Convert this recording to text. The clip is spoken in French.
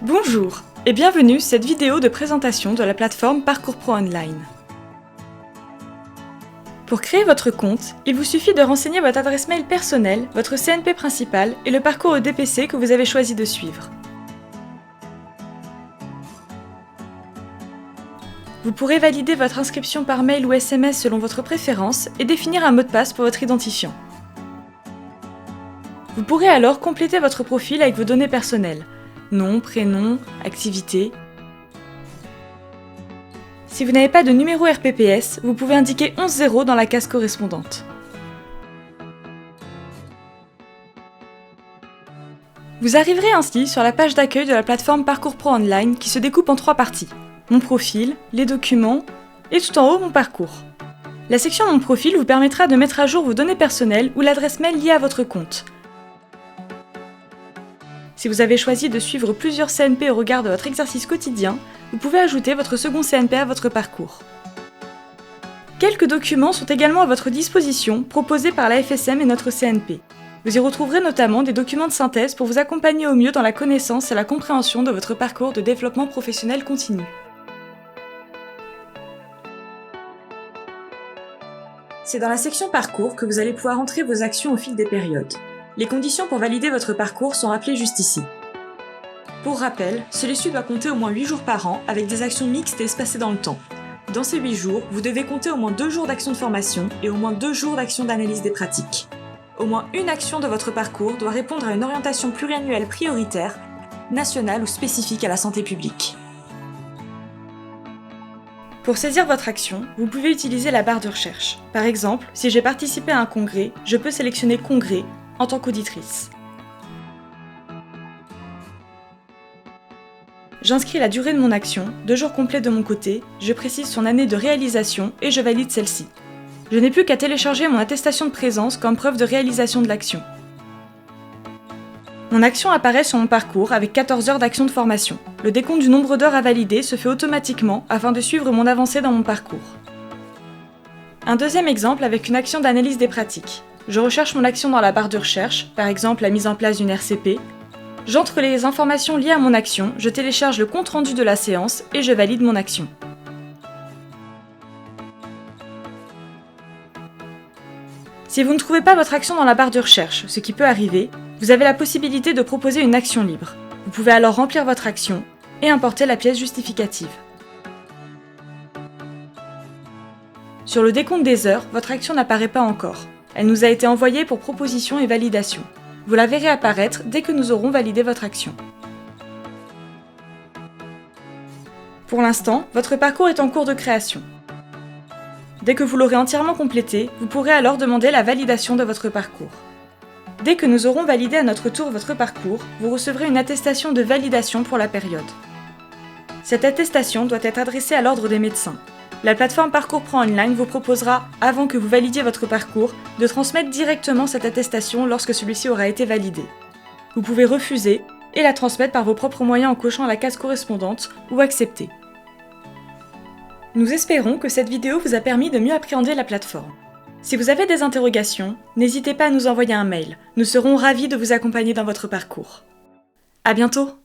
Bonjour et bienvenue sur cette vidéo de présentation de la plateforme Parcours Pro Online. Pour créer votre compte, il vous suffit de renseigner votre adresse mail personnelle, votre CNP principal et le parcours EDPC que vous avez choisi de suivre. Vous pourrez valider votre inscription par mail ou SMS selon votre préférence et définir un mot de passe pour votre identifiant. Vous pourrez alors compléter votre profil avec vos données personnelles. Nom, prénom, activité. Si vous n'avez pas de numéro RPPS, vous pouvez indiquer 11 dans la case correspondante. Vous arriverez ainsi sur la page d'accueil de la plateforme Parcours Pro Online qui se découpe en 3 parties. Mon profil, les documents et tout en haut mon parcours. La section Mon profil vous permettra de mettre à jour vos données personnelles ou l'adresse mail liée à votre compte. Si vous avez choisi de suivre plusieurs CNP au regard de votre exercice quotidien, vous pouvez ajouter votre second CNP à votre parcours. Quelques documents sont également à votre disposition, proposés par la FSM et notre CNP. Vous y retrouverez notamment des documents de synthèse pour vous accompagner au mieux dans la connaissance et la compréhension de votre parcours de développement professionnel continu. C'est dans la section Parcours que vous allez pouvoir entrer vos actions au fil des périodes. Les conditions pour valider votre parcours sont rappelées juste ici. Pour rappel, celui-ci doit compter au moins 8 jours par an avec des actions mixtes et espacées dans le temps. Dans ces 8 jours, vous devez compter au moins 2 jours d'action de formation et au moins 2 jours d'action d'analyse des pratiques. Au moins une action de votre parcours doit répondre à une orientation pluriannuelle prioritaire, nationale ou spécifique à la santé publique. Pour saisir votre action, vous pouvez utiliser la barre de recherche. Par exemple, si j'ai participé à un congrès, je peux sélectionner Congrès en tant qu'auditrice. J'inscris la durée de mon action, 2 jours complets de mon côté, je précise son année de réalisation et je valide celle-ci. Je n'ai plus qu'à télécharger mon attestation de présence comme preuve de réalisation de l'action. Mon action apparaît sur mon parcours avec 14 heures d'action de formation. Le décompte du nombre d'heures à valider se fait automatiquement afin de suivre mon avancée dans mon parcours. Un deuxième exemple avec une action d'analyse des pratiques. Je recherche mon action dans la barre de recherche, par exemple la mise en place d'une RCP. J'entre les informations liées à mon action, je télécharge le compte-rendu de la séance et je valide mon action. Si vous ne trouvez pas votre action dans la barre de recherche, ce qui peut arriver, vous avez la possibilité de proposer une action libre. Vous pouvez alors remplir votre action et importer la pièce justificative. Sur le décompte des heures, votre action n'apparaît pas encore. Elle nous a été envoyée pour proposition et validation. Vous la verrez apparaître dès que nous aurons validé votre action. Pour l'instant, votre parcours est en cours de création. Dès que vous l'aurez entièrement complété, vous pourrez alors demander la validation de votre parcours. Dès que nous aurons validé à notre tour votre parcours, vous recevrez une attestation de validation pour la période. Cette attestation doit être adressée à l'ordre des médecins. La plateforme Parcours Pro Online vous proposera, avant que vous validiez votre parcours, de transmettre directement cette attestation lorsque celui-ci aura été validé. Vous pouvez refuser et la transmettre par vos propres moyens en cochant la case correspondante ou accepter. Nous espérons que cette vidéo vous a permis de mieux appréhender la plateforme. Si vous avez des interrogations, n'hésitez pas à nous envoyer un mail. Nous serons ravis de vous accompagner dans votre parcours. À bientôt!